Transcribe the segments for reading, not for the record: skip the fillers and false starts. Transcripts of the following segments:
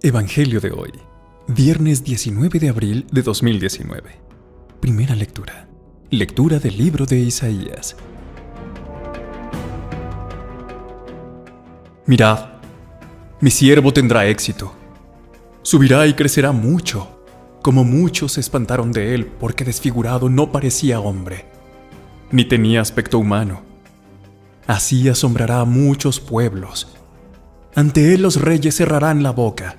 Evangelio de hoy, viernes 19 de abril de 2019. Primera lectura. Lectura del libro de Isaías. Mirad, mi siervo tendrá éxito. Subirá y crecerá mucho, como muchos se espantaron de él, porque desfigurado no parecía hombre, ni tenía aspecto humano. Así asombrará a muchos pueblos. Ante él los reyes cerrarán la boca,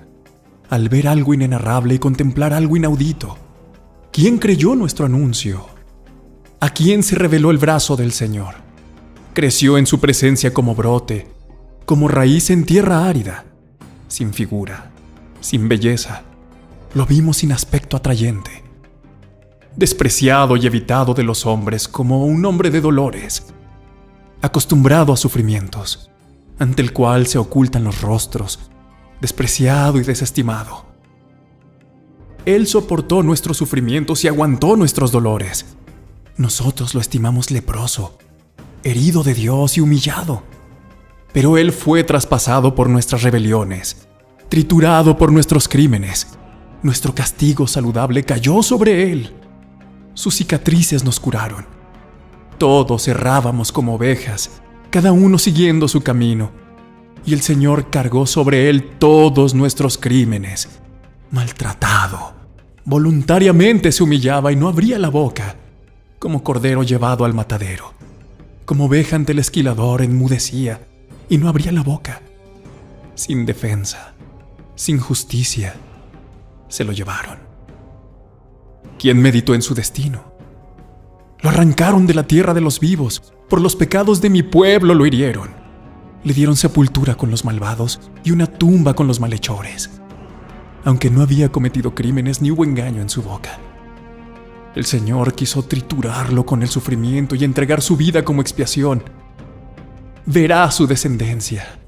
al ver algo inenarrable y contemplar algo inaudito. ¿Quién creyó nuestro anuncio? ¿A quién se reveló el brazo del Señor? Creció en su presencia como brote, como raíz en tierra árida, sin figura, sin belleza. Lo vimos sin aspecto atrayente, despreciado y evitado de los hombres como un hombre de dolores, acostumbrado a sufrimientos, ante el cual se ocultan los rostros, despreciado y desestimado. Él soportó nuestros sufrimientos y aguantó nuestros dolores. Nosotros lo estimamos leproso, herido de Dios y humillado. Pero Él fue traspasado por nuestras rebeliones, triturado por nuestros crímenes. Nuestro castigo saludable cayó sobre Él. Sus cicatrices nos curaron. Todos errábamos como ovejas, cada uno siguiendo su camino. Y el Señor cargó sobre Él todos nuestros crímenes. Maltratado, voluntariamente se humillaba y no abría la boca, como cordero llevado al matadero. Como oveja ante el esquilador enmudecía y no abría la boca. Sin defensa, sin justicia, se lo llevaron. ¿Quién meditó en su destino? Lo arrancaron de la tierra de los vivos, por los pecados de mi pueblo lo hirieron. Le dieron sepultura con los malvados y una tumba con los malhechores, aunque no había cometido crímenes ni hubo engaño en su boca. El Señor quiso triturarlo con el sufrimiento y entregar su vida como expiación. Verá su descendencia,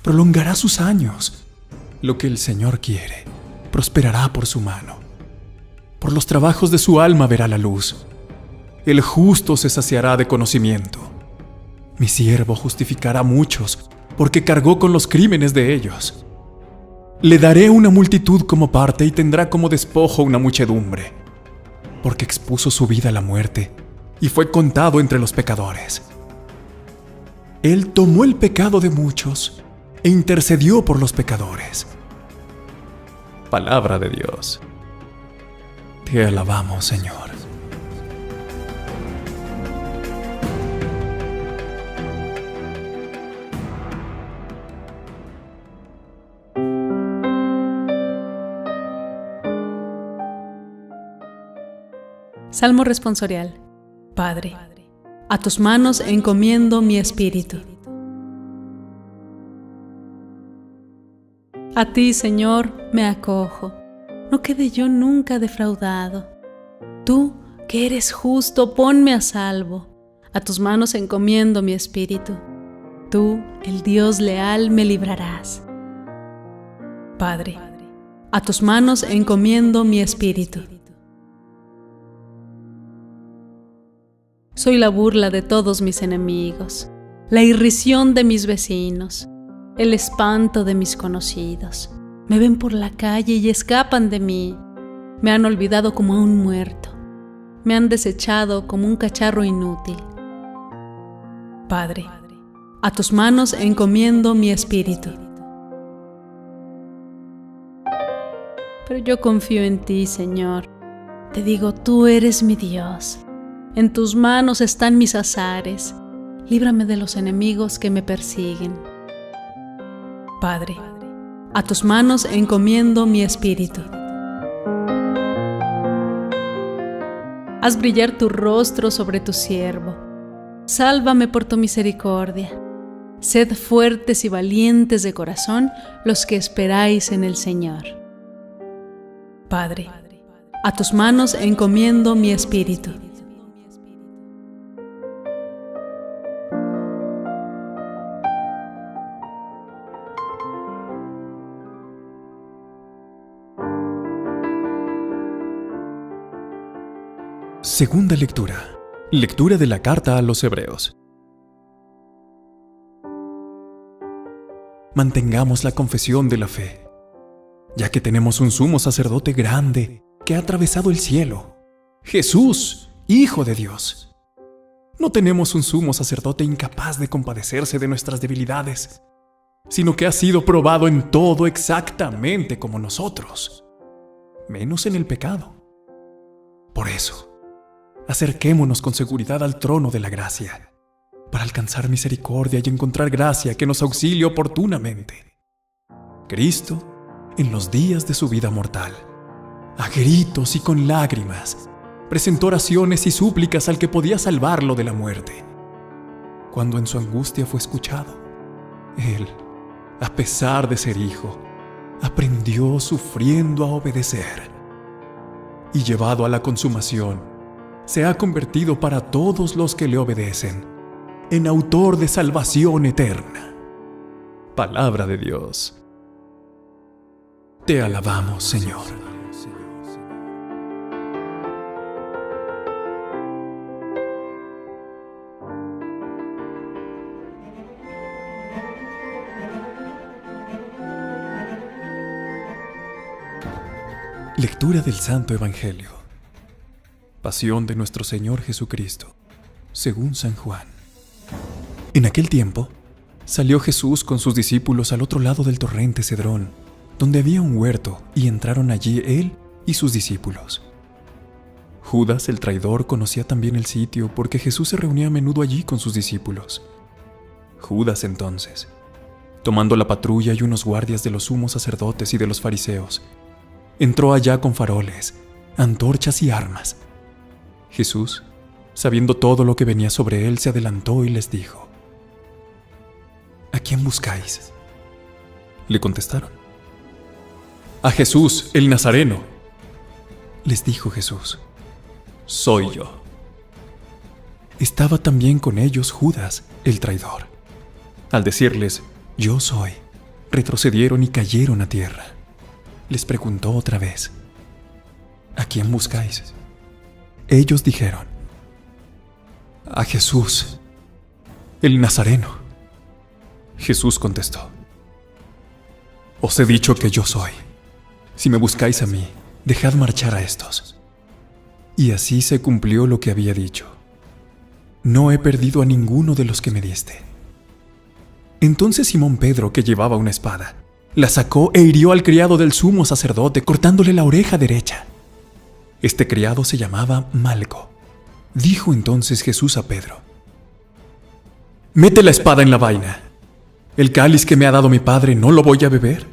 prolongará sus años. Lo que el Señor quiere, prosperará por su mano. Por los trabajos de su alma verá la luz. El justo se saciará de conocimiento. Mi siervo justificará a muchos, porque cargó con los crímenes de ellos. Le daré una multitud como parte y tendrá como despojo una muchedumbre, porque expuso su vida a la muerte y fue contado entre los pecadores. Él tomó el pecado de muchos e intercedió por los pecadores. Palabra de Dios. Te alabamos, Señor. Salmo responsorial. Padre, a tus manos encomiendo mi espíritu. A ti, Señor, me acojo. No quede yo nunca defraudado. Tú, que eres justo, ponme a salvo. A tus manos encomiendo mi espíritu. Tú, el Dios leal, me librarás. Padre, a tus manos encomiendo mi espíritu. Soy la burla de todos mis enemigos, la irrisión de mis vecinos, el espanto de mis conocidos. Me ven por la calle y escapan de mí. Me han olvidado como a un muerto. Me han desechado como un cacharro inútil. Padre, a tus manos encomiendo mi espíritu. Pero yo confío en ti, Señor. Te digo, tú eres mi Dios. En tus manos están mis azares. Líbrame de los enemigos que me persiguen. Padre, a tus manos encomiendo mi espíritu. Haz brillar tu rostro sobre tu siervo. Sálvame por tu misericordia. Sed fuertes y valientes de corazón los que esperáis en el Señor. Padre, a tus manos encomiendo mi espíritu. Segunda lectura. Lectura de la carta a los Hebreos. Mantengamos la confesión de la fe. ya que tenemos un sumo sacerdote grande que ha atravesado el cielo, Jesús, Hijo de Dios. No tenemos un sumo sacerdote incapaz de compadecerse de nuestras debilidades, sino que ha sido probado en todo exactamente como nosotros, menos en el pecado. Por eso, acerquémonos con seguridad al trono de la gracia, para alcanzar misericordia y encontrar gracia que nos auxilie oportunamente. Cristo, en los días de su vida mortal, a gritos y con lágrimas, presentó oraciones y súplicas al que podía salvarlo de la muerte. Cuando en su angustia fue escuchado, Él, a pesar de ser hijo, aprendió sufriendo a obedecer. Y llevado a la consumación, se ha convertido para todos los que le obedecen en autor de salvación eterna. Palabra de Dios. Te alabamos, Señor. Lectura del Santo Evangelio. Pasión de nuestro Señor Jesucristo, según San Juan. En aquel tiempo, salió Jesús con sus discípulos al otro lado del torrente Cedrón, donde había un huerto, y entraron allí él y sus discípulos. Judas, el traidor, conocía también el sitio, porque Jesús se reunía a menudo allí con sus discípulos. Judas, entonces, tomando la patrulla y unos guardias de los sumos sacerdotes y de los fariseos, entró allá con faroles, antorchas y armas. Jesús, sabiendo todo lo que venía sobre él, se adelantó y les dijo: ¿A quién buscáis? Le contestaron: A Jesús, el Nazareno. Les dijo Jesús: Soy yo. Estaba también con ellos Judas, el traidor. Al decirles: Yo soy, retrocedieron y cayeron a tierra. Les preguntó otra vez: ¿A quién buscáis? Ellos dijeron: A Jesús, el Nazareno. Jesús contestó: Os he dicho que yo soy. Si me buscáis a mí, dejad marchar a estos. Y así se cumplió lo que había dicho: No he perdido a ninguno de los que me diste. Entonces Simón Pedro, que llevaba una espada, la sacó e hirió al criado del sumo sacerdote, cortándole la oreja derecha. Este criado se llamaba Malco. Dijo entonces Jesús a Pedro: Mete la espada en la vaina. ¿El cáliz que me ha dado mi padre no lo voy a beber?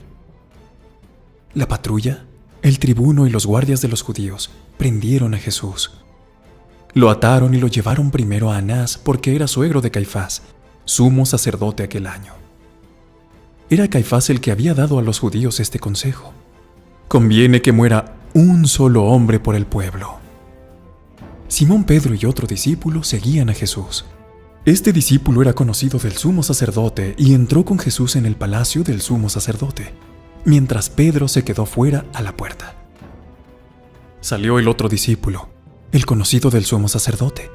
La patrulla, el tribuno y los guardias de los judíos prendieron a Jesús. Lo ataron y lo llevaron primero a Anás, porque era suegro de Caifás, sumo sacerdote aquel año. Era Caifás el que había dado a los judíos este consejo: conviene que muera un solo hombre por el pueblo. Simón Pedro y otro discípulo seguían a Jesús. Este discípulo era conocido del sumo sacerdote y entró con Jesús en el palacio del sumo sacerdote, mientras Pedro se quedó fuera a la puerta. Salió el otro discípulo, el conocido del sumo sacerdote.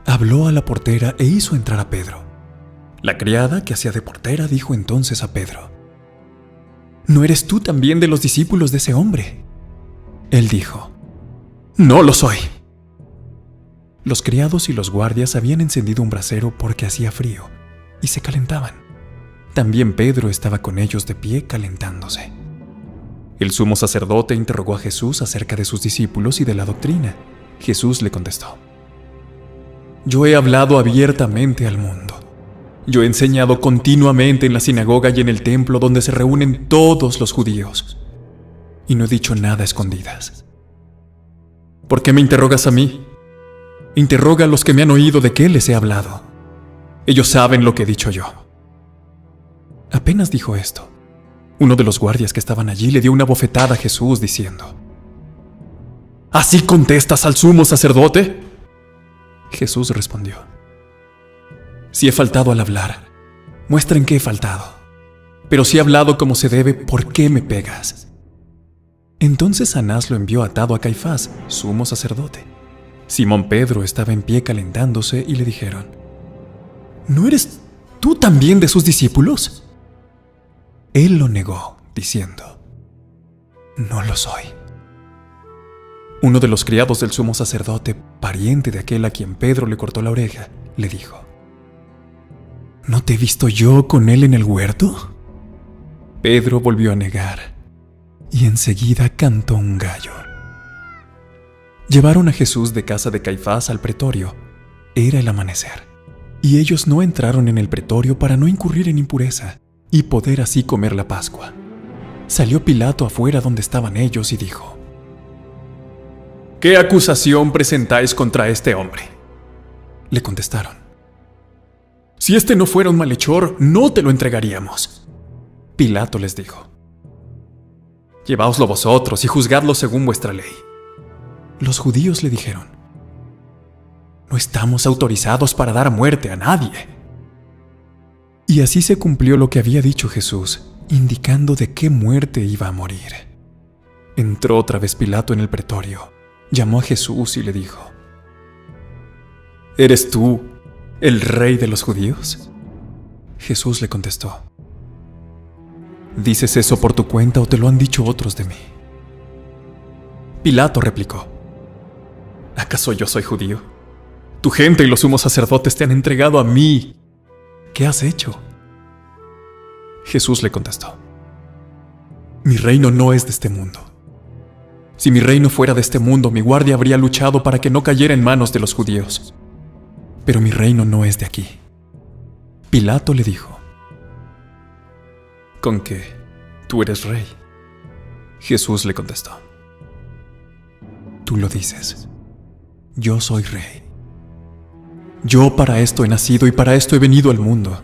Habló a la portera e hizo entrar a Pedro. La criada que hacía de portera dijo entonces a Pedro: ¿No eres tú también de los discípulos de ese hombre? Él dijo: No lo soy. Los criados y los guardias habían encendido un brasero porque hacía frío y se calentaban. También Pedro estaba con ellos de pie calentándose. El sumo sacerdote interrogó a Jesús acerca de sus discípulos y de la doctrina. Jesús le contestó: Yo he hablado abiertamente al mundo. Yo he enseñado continuamente en la sinagoga y en el templo donde se reúnen todos los judíos, y no he dicho nada a escondidas. ¿Por qué me interrogas a mí? Interroga a los que me han oído de qué les he hablado. Ellos saben lo que he dicho yo. Apenas dijo esto, uno de los guardias que estaban allí le dio una bofetada a Jesús diciendo: ¿Así contestas al sumo sacerdote? Jesús respondió: Si he faltado al hablar, muestra en qué he faltado. Pero si he hablado como se debe, ¿por qué me pegas? Entonces Anás lo envió atado a Caifás, sumo sacerdote. Simón Pedro estaba en pie calentándose y le dijeron: ¿No eres tú también de sus discípulos? Él lo negó, diciendo: No lo soy. Uno de los criados del sumo sacerdote, pariente de aquel a quien Pedro le cortó la oreja, le dijo: ¿No te he visto yo con él en el huerto? Pedro volvió a negar, y enseguida cantó un gallo. Llevaron a Jesús de casa de Caifás al pretorio. Era el amanecer, y ellos no entraron en el pretorio para no incurrir en impureza y poder así comer la Pascua. Salió Pilato afuera donde estaban ellos y dijo: ¿Qué acusación presentáis contra este hombre? Le contestaron: Si este no fuera un malhechor, no te lo entregaríamos. Pilato les dijo: Llevaoslo vosotros y juzgadlo según vuestra ley. Los judíos le dijeron: No estamos autorizados para dar muerte a nadie. Y así se cumplió lo que había dicho Jesús, indicando de qué muerte iba a morir. Entró otra vez Pilato en el pretorio, llamó a Jesús y le dijo: ¿Eres tú el rey de los judíos? Jesús le contestó: ¿Dices eso por tu cuenta o te lo han dicho otros de mí? Pilato replicó: ¿Acaso yo soy judío? Tu gente y los sumos sacerdotes te han entregado a mí. ¿Qué has hecho? Jesús le contestó: Mi reino no es de este mundo. Si mi reino fuera de este mundo, mi guardia habría luchado para que no cayera en manos de los judíos. Pero mi reino no es de aquí. Pilato le dijo: ¿Con qué? ¿Tú eres rey? Jesús le contestó: Tú lo dices. Yo soy rey. Yo para esto he nacido y para esto he venido al mundo,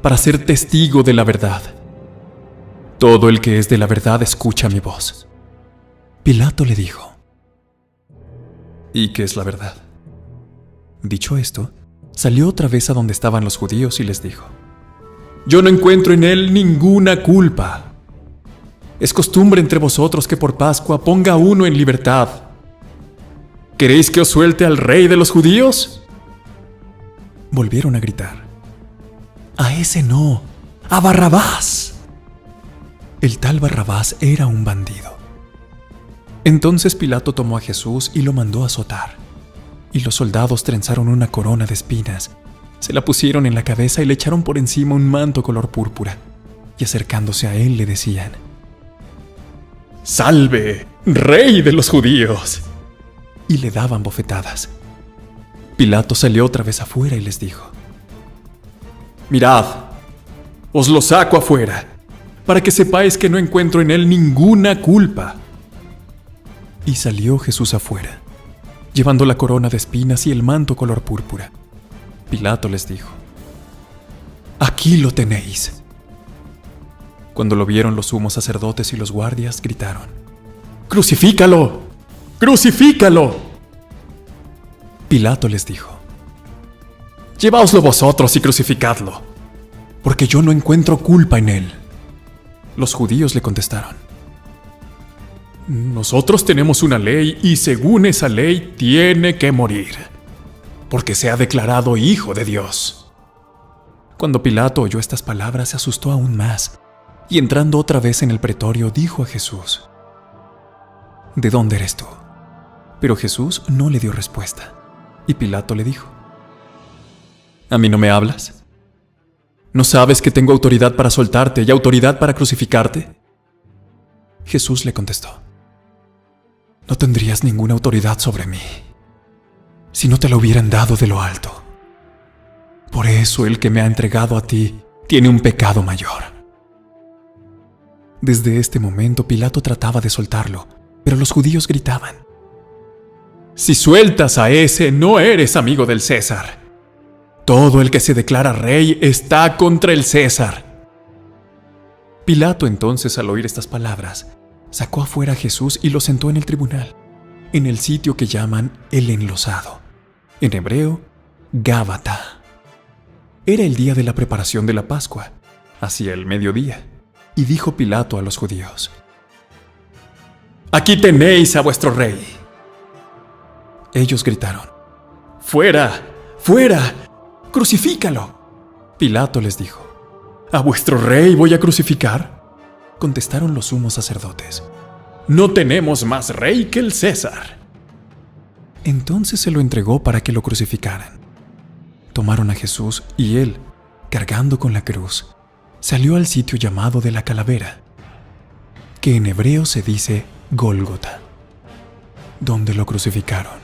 para ser testigo de la verdad. Todo el que es de la verdad escucha mi voz. Pilato le dijo: ¿Y qué es la verdad? Dicho esto, salió otra vez a donde estaban los judíos y les dijo: Yo no encuentro en él ninguna culpa. Es costumbre entre vosotros que por Pascua ponga a uno en libertad. ¿Queréis que os suelte al rey de los judíos? Volvieron a gritar: A ese no, a Barrabás. El tal Barrabás era un bandido. Entonces Pilato tomó a Jesús y lo mandó a azotar. Y los soldados trenzaron una corona de espinas, se la pusieron en la cabeza y le echaron por encima un manto color púrpura. Y acercándose a él le decían: ¡Salve, rey de los judíos! Y le daban bofetadas. Pilato salió otra vez afuera y les dijo: Mirad, os lo saco afuera, para que sepáis que no encuentro en él ninguna culpa. Y salió Jesús afuera, llevando la corona de espinas y el manto color púrpura. Pilato les dijo: Aquí lo tenéis. Cuando lo vieron los sumos sacerdotes y los guardias, gritaron: ¡Crucifícalo! ¡Crucifícalo! Pilato les dijo: Llevaoslo vosotros y crucificadlo, porque yo no encuentro culpa en él. Los judíos le contestaron: Nosotros tenemos una ley y según esa ley tiene que morir, porque se ha declarado hijo de Dios. Cuando Pilato oyó estas palabras se asustó aún más, y entrando otra vez en el pretorio dijo a Jesús: ¿De dónde eres tú? Pero Jesús no le dio respuesta, y Pilato le dijo: ¿A mí no me hablas? ¿No sabes que tengo autoridad para soltarte y autoridad para crucificarte? Jesús le contestó: No tendrías ninguna autoridad sobre mí si no te la hubieran dado de lo alto. Por eso el que me ha entregado a ti tiene un pecado mayor. Desde este momento Pilato trataba de soltarlo, pero los judíos gritaban: Si sueltas a ese, no eres amigo del César. Todo el que se declara rey está contra el César. Pilato entonces, al oír estas palabras, sacó afuera a Jesús y lo sentó en el tribunal, en el sitio que llaman el Enlosado, en hebreo, Gábata. Era el día de la preparación de la Pascua, hacia el mediodía, y dijo Pilato a los judíos: Aquí tenéis a vuestro rey. Ellos gritaron: ¡Fuera! ¡Fuera! ¡Crucifícalo! Pilato les dijo: ¿A vuestro rey voy a crucificar? Contestaron los sumos sacerdotes: No tenemos más rey que el César. Entonces se lo entregó para que lo crucificaran. Tomaron a Jesús y él, cargando con la cruz, salió al sitio llamado de la Calavera, que en hebreo se dice Gólgota, donde lo crucificaron,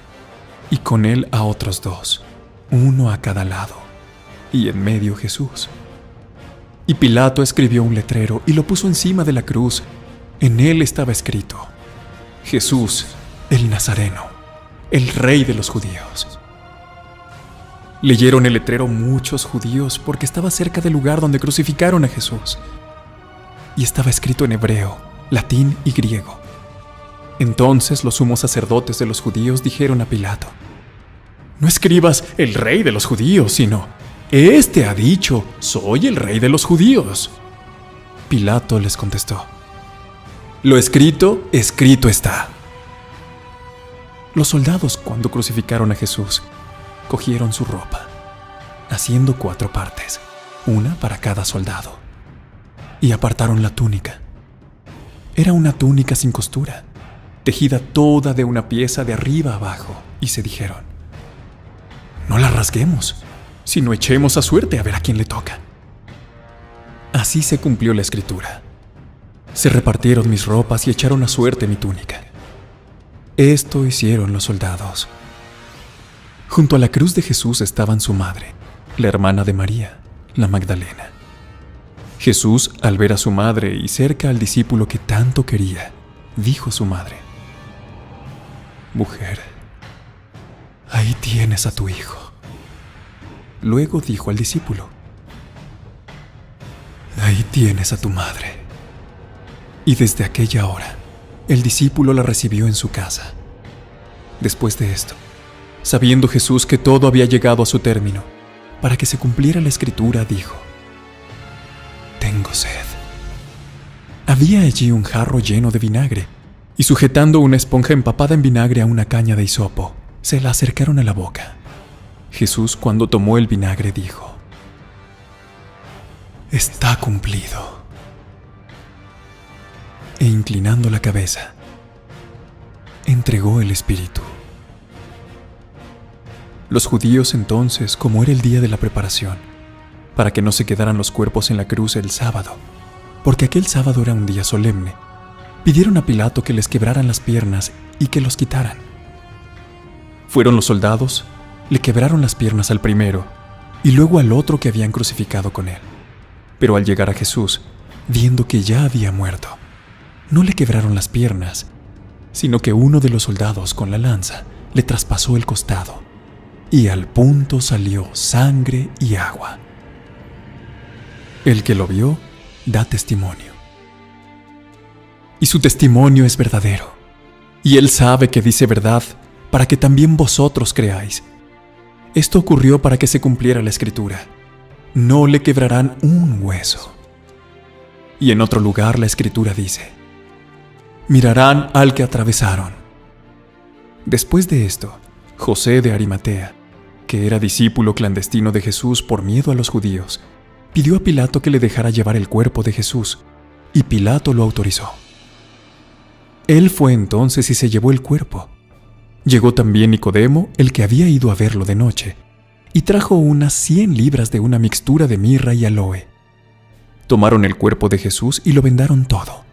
y con él a otros dos, uno a cada lado, y en medio Jesús. Y Pilato escribió un letrero y lo puso encima de la cruz. En él estaba escrito: Jesús, el Nazareno, el Rey de los judíos. Leyeron el letrero muchos judíos porque estaba cerca del lugar donde crucificaron a Jesús. Y estaba escrito en hebreo, latín y griego. Entonces los sumos sacerdotes de los judíos dijeron a Pilato: No escribas el Rey de los judíos, sino: Este ha dicho, soy el Rey de los judíos. Pilato les contestó: Lo escrito, escrito está. Los soldados, cuando crucificaron a Jesús, cogieron su ropa, haciendo 4 partes, una para cada soldado, y apartaron la túnica. Era una túnica sin costura, tejida toda de una pieza de arriba a abajo, y se dijeron: No la rasguemos, sino echemos a suerte a ver a quién le toca. Así se cumplió la escritura: Se repartieron mis ropas y echaron a suerte mi túnica. Esto hicieron los soldados. Junto a la cruz de Jesús estaban su madre, la hermana de María, la Magdalena. Jesús, al ver a su madre y cerca al discípulo que tanto quería, dijo a su madre: Mujer, ahí tienes a tu hijo. Luego dijo al discípulo: Ahí tienes a tu madre. Y desde aquella hora, el discípulo la recibió en su casa. Después de esto, sabiendo Jesús que todo había llegado a su término, para que se cumpliera la escritura, dijo: Tengo sed. Había allí un jarro lleno de vinagre, y sujetando una esponja empapada en vinagre a una caña de hisopo, se la acercaron a la boca. Jesús, cuando tomó el vinagre, dijo: Está cumplido. E inclinando la cabeza, entregó el espíritu. Los judíos entonces, como era el día de la preparación, para que no se quedaran los cuerpos en la cruz el sábado, porque aquel sábado era un día solemne, pidieron a Pilato que les quebraran las piernas y que los quitaran. Fueron los soldados, le quebraron las piernas al primero y luego al otro que habían crucificado con él. Pero al llegar a Jesús, viendo que ya había muerto, no le quebraron las piernas, sino que uno de los soldados con la lanza le traspasó el costado, y al punto salió sangre y agua. El que lo vio da testimonio. Y su testimonio es verdadero, y él sabe que dice verdad, para que también vosotros creáis. Esto ocurrió para que se cumpliera la escritura: No le quebrarán un hueso. Y en otro lugar la escritura dice: Mirarán al que atravesaron. Después de esto, José de Arimatea, que era discípulo clandestino de Jesús por miedo a los judíos, pidió a Pilato que le dejara llevar el cuerpo de Jesús, y Pilato lo autorizó. Él fue entonces y se llevó el cuerpo. Llegó también Nicodemo, el que había ido a verlo de noche, y trajo unas 100 libras de una mixtura de mirra y aloe. Tomaron el cuerpo de Jesús y lo vendaron todo,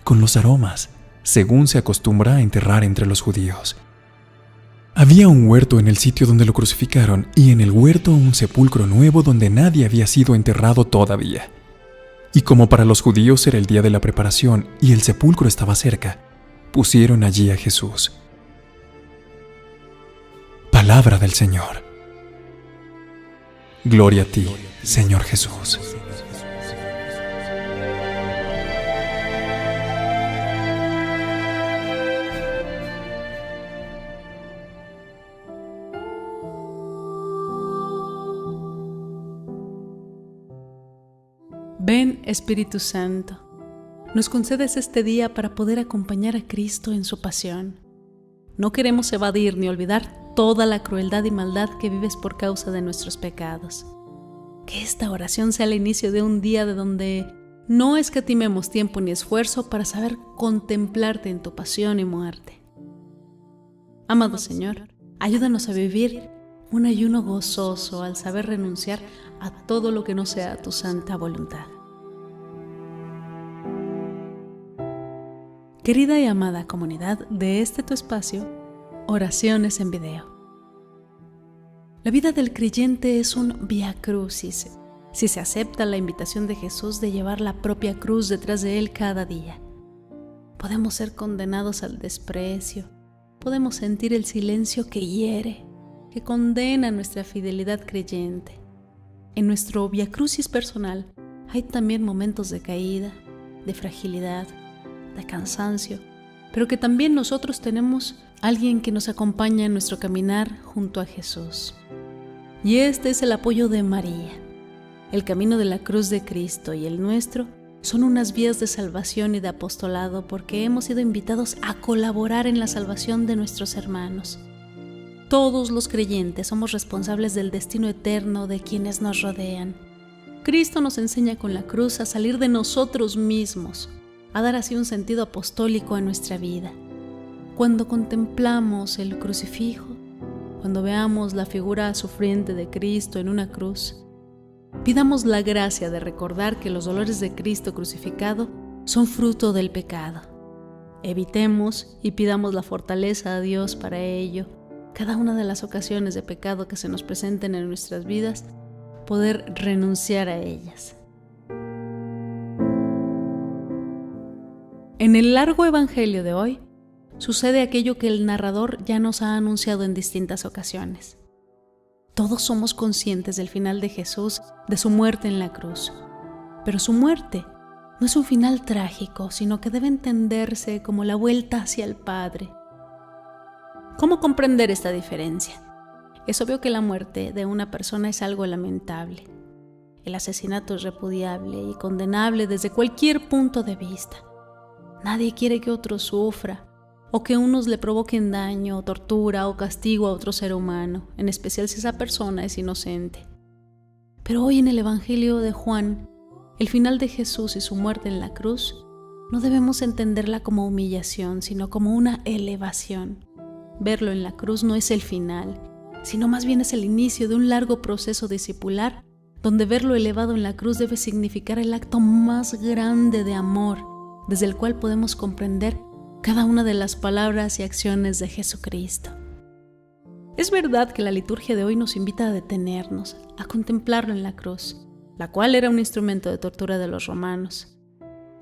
con los aromas, según se acostumbra a enterrar entre los judíos. Había un huerto en el sitio donde lo crucificaron, y en el huerto un sepulcro nuevo donde nadie había sido enterrado todavía. Y como para los judíos era el día de la preparación y el sepulcro estaba cerca, pusieron allí a Jesús. Palabra del Señor. Gloria a ti, Señor Jesús. Ven, Espíritu Santo, nos concedes este día para poder acompañar a Cristo en su pasión. No queremos evadir ni olvidar toda la crueldad y maldad que vives por causa de nuestros pecados. Que esta oración sea el inicio de un día de donde no escatimemos tiempo ni esfuerzo para saber contemplarte en tu pasión y muerte. Amado Señor, ayúdanos a vivir un ayuno gozoso al saber renunciar a todo lo que no sea tu santa voluntad. Querida y amada comunidad de este tu espacio, Oraciones en Video. La vida del creyente es un vía crucis, si se acepta la invitación de Jesús de llevar la propia cruz detrás de Él cada día. Podemos ser condenados al desprecio, podemos sentir el silencio que hiere, que condena nuestra fidelidad creyente. En nuestro vía crucis personal hay también momentos de caída, de fragilidad, de cansancio, pero que también nosotros tenemos alguien que nos acompaña en nuestro caminar junto a Jesús. Y este es el apoyo de María. El camino de la cruz de Cristo y el nuestro son unas vías de salvación y de apostolado porque hemos sido invitados a colaborar en la salvación de nuestros hermanos. Todos los creyentes somos responsables del destino eterno de quienes nos rodean. Cristo nos enseña con la cruz a salir de nosotros mismos, a dar así un sentido apostólico a nuestra vida. Cuando contemplamos el crucifijo, cuando veamos la figura sufriente de Cristo en una cruz, pidamos la gracia de recordar que los dolores de Cristo crucificado son fruto del pecado. Evitemos y pidamos la fortaleza a Dios para ello. Cada una de las ocasiones de pecado que se nos presenten en nuestras vidas, poder renunciar a ellas. En el largo evangelio de hoy, sucede aquello que el narrador ya nos ha anunciado en distintas ocasiones. Todos somos conscientes del final de Jesús, de su muerte en la cruz. Pero su muerte no es un final trágico, sino que debe entenderse como la vuelta hacia el Padre. ¿Cómo comprender esta diferencia? Es obvio que la muerte de una persona es algo lamentable. El asesinato es repudiable y condenable desde cualquier punto de vista. Nadie quiere que otro sufra, o que unos le provoquen daño, tortura o castigo a otro ser humano, en especial si esa persona es inocente. Pero hoy en el Evangelio de Juan, el final de Jesús y su muerte en la cruz, no debemos entenderla como humillación, sino como una elevación. Verlo en la cruz no es el final, sino más bien es el inicio de un largo proceso discipular, donde verlo elevado en la cruz debe significar el acto más grande de amor, desde el cual podemos comprender cada una de las palabras y acciones de Jesucristo. Es verdad que la liturgia de hoy nos invita a detenernos, a contemplarlo en la cruz, la cual era un instrumento de tortura de los romanos.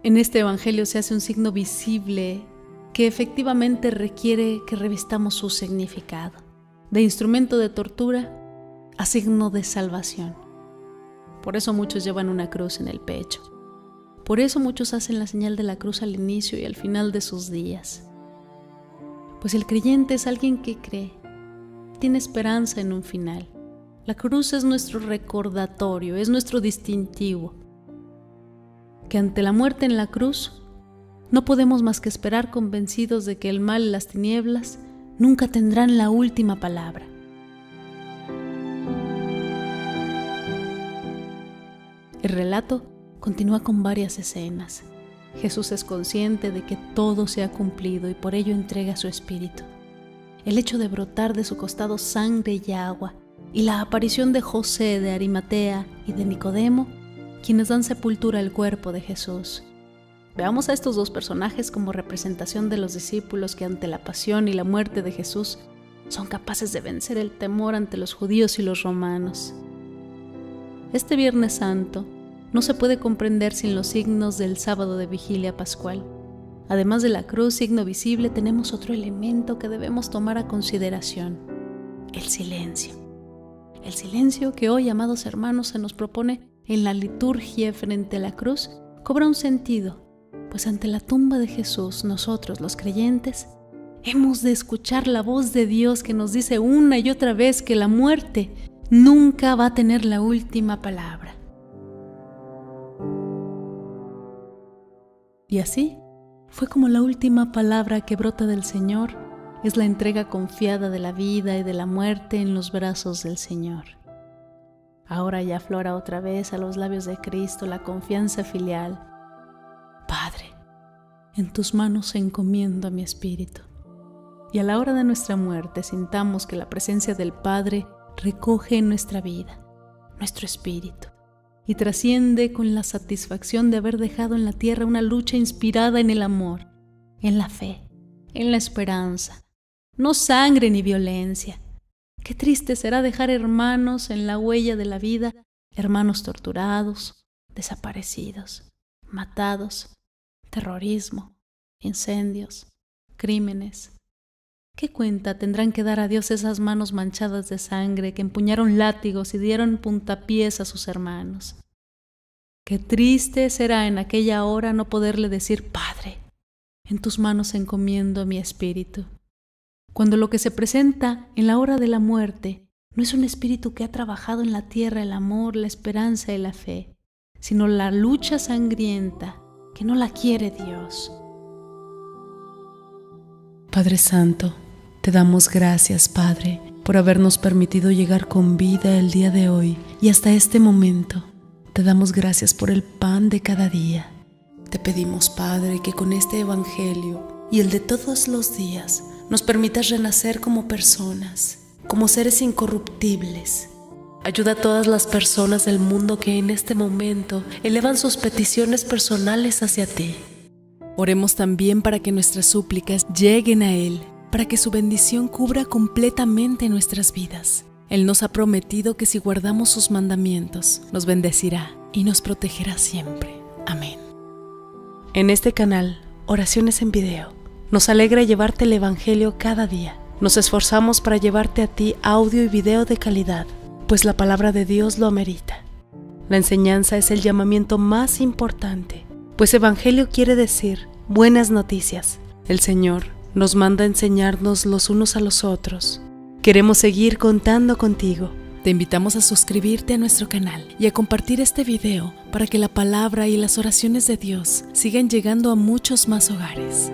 En este evangelio se hace un signo visible que efectivamente requiere que revistamos su significado, de instrumento de tortura a signo de salvación. Por eso muchos llevan una cruz en el pecho. Por eso muchos hacen la señal de la cruz al inicio y al final de sus días. Pues el creyente es alguien que cree, tiene esperanza en un final. La cruz es nuestro recordatorio, es nuestro distintivo. Que ante la muerte en la cruz, no podemos más que esperar convencidos de que el mal y las tinieblas nunca tendrán la última palabra. El relato continúa con varias escenas. Jesús es consciente de que todo se ha cumplido y por ello entrega su espíritu. El hecho de brotar de su costado sangre y agua y la aparición de José de Arimatea y de Nicodemo, quienes dan sepultura al cuerpo de Jesús. Veamos a estos dos personajes como representación de los discípulos que ante la pasión y la muerte de Jesús son capaces de vencer el temor ante los judíos y los romanos. Este Viernes Santo no se puede comprender sin los signos del sábado de vigilia pascual. Además de la cruz, signo visible, tenemos otro elemento que debemos tomar a consideración: el silencio. El silencio que hoy, amados hermanos, se nos propone en la liturgia frente a la cruz cobra un sentido, pues ante la tumba de Jesús, nosotros, los creyentes, hemos de escuchar la voz de Dios que nos dice una y otra vez que la muerte nunca va a tener la última palabra. Y así fue como la última palabra que brota del Señor es la entrega confiada de la vida y de la muerte en los brazos del Señor. Ahora ya aflora otra vez a los labios de Cristo la confianza filial, en tus manos encomiendo mi espíritu. Y a la hora de nuestra muerte sintamos que la presencia del Padre recoge en nuestra vida, nuestro espíritu, y trasciende con la satisfacción de haber dejado en la tierra una lucha inspirada en el amor, en la fe, en la esperanza, no sangre ni violencia. Qué triste será dejar hermanos en la huella de la vida, hermanos torturados, desaparecidos, matados, terrorismo, incendios, crímenes. ¿Qué cuenta tendrán que dar a Dios esas manos manchadas de sangre que empuñaron látigos y dieron puntapiés a sus hermanos? Qué triste será en aquella hora no poderle decir: Padre, en tus manos encomiendo mi espíritu. Cuando lo que se presenta en la hora de la muerte no es un espíritu que ha trabajado en la tierra el amor, la esperanza y la fe, sino la lucha sangrienta que no la quiere Dios. Padre Santo, te damos gracias, Padre, por habernos permitido llegar con vida el día de hoy y hasta este momento. Te damos gracias por el pan de cada día. Te pedimos, Padre, que con este Evangelio y el de todos los días nos permitas renacer como personas, como seres incorruptibles. Ayuda a todas las personas del mundo que en este momento elevan sus peticiones personales hacia ti. Oremos también para que nuestras súplicas lleguen a Él, para que su bendición cubra completamente nuestras vidas. Él nos ha prometido que si guardamos sus mandamientos, nos bendecirá y nos protegerá siempre. Amén. En este canal, Oraciones en Video, nos alegra llevarte el Evangelio cada día. Nos esforzamos para llevarte a ti audio y video de calidad, pues la palabra de Dios lo amerita. La enseñanza es el llamamiento más importante, pues Evangelio quiere decir buenas noticias. El Señor nos manda a enseñarnos los unos a los otros. Queremos seguir contando contigo. Te invitamos a suscribirte a nuestro canal y a compartir este video para que la palabra y las oraciones de Dios sigan llegando a muchos más hogares.